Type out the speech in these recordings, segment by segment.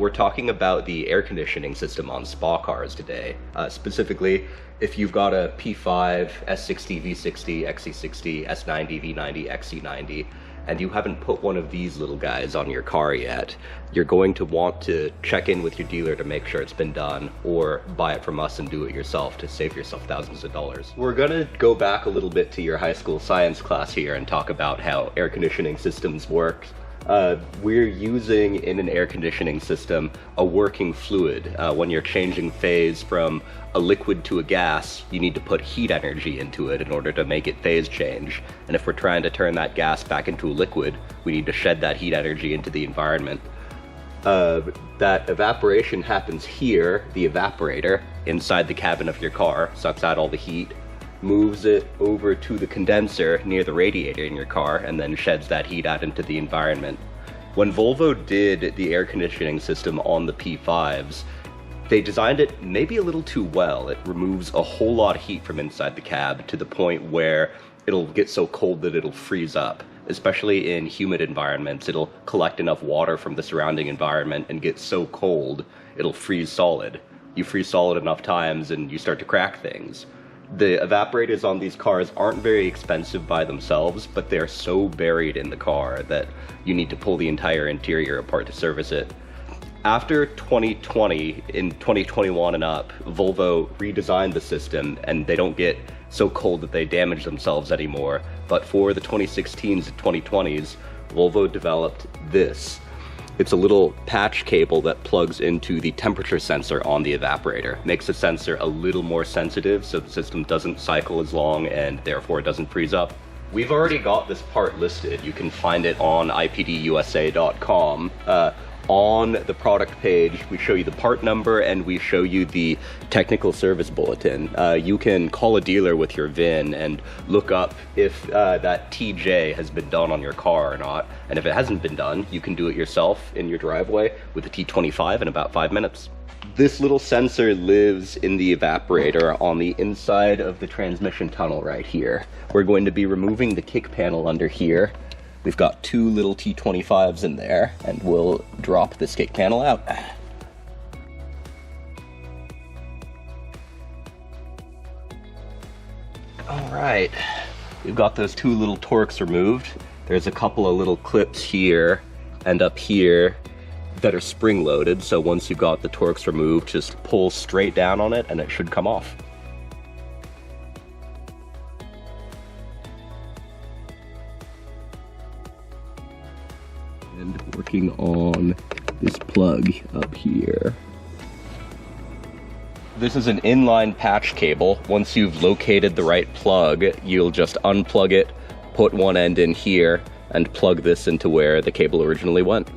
We're talking about the air conditioning system on SPA cars today. Specifically, if you've got a P5, S60 V60, XC60 S90, V90, XC90, and you haven't put one of these little guys on your car yet, you're going to want to check in with your dealer to make sure it's been done, or buy it from us and do it yourself to save yourself thousands of dollars. We're gonna go back a little bit to your high school science class here and talk about how air conditioning systems work. We're using in an air conditioning system a working fluid. When you're changing phase from a liquid to a gas, you need to put heat energy into it in order to make it phase change. And if we're trying to turn that gas back into a liquid, we need to shed that heat energy into the environment. That evaporation happens here. The evaporator inside the cabin of your car sucks out all the heat, moves it over to the condenser near the radiator in your car, and then sheds that heat out into the environment. When Volvo did the air conditioning system on the P5s, they designed it maybe a little too well. It removes a whole lot of heat from inside the cab to the point where it'll get so cold that it'll freeze up. Especially in humid environments, it'll collect enough water from the surrounding environment and get so cold, it'll freeze solid. You freeze solid enough times and you start to crack things. The evaporators on these cars aren't very expensive by themselves, but they're so buried in the car that you need to pull the entire interior apart to service it. After 2020, in 2021 and up, Volvo redesigned the system and they don't get so cold that they damage themselves anymore. But for the 2016s and 2020s, Volvo developed this. It's a little patch cable that plugs into the temperature sensor on the evaporator. Makes the sensor a little more sensitive so the system doesn't cycle as long and therefore it doesn't freeze up. We've already got this part listed. You can find it on ipdusa.com. On the product page, we show you the part number and we show you the technical service bulletin. You can call a dealer with your VIN and look up if that TJ has been done on your car or not. And if it hasn't been done, you can do it yourself in your driveway with a T25 in about 5 minutes. This little sensor lives in the evaporator on the inside of the transmission tunnel right here. We're going to be removing the kick panel under here. We've got 2 little T25s in there, and we'll drop this kick panel out. All right, we've got those 2 little Torx removed. There's a couple of little clips here and up here that are spring-loaded, so once you've got the Torx removed, just pull straight down on it and it should come off. And working on this plug up here. This is an inline patch cable. Once you've located the right plug, you'll just unplug it, put one end in here, and plug this into where the cable originally went.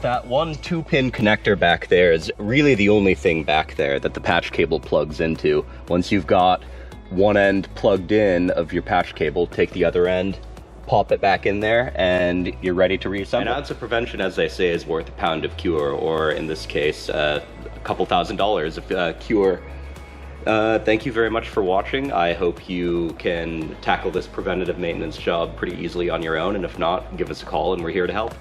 That one 2-pin connector back there is really the only thing back there that the patch cable plugs into. Once you've got one end plugged in of your patch cable, take the other end, pop it back in there, and you're ready to reassemble. An ounce of prevention, as they say, is worth a pound of cure, or in this case, a couple $1,000s of cure. Thank you very much for watching. I hope you can tackle this preventative maintenance job pretty easily on your own, and if not, give us a call and we're here to help.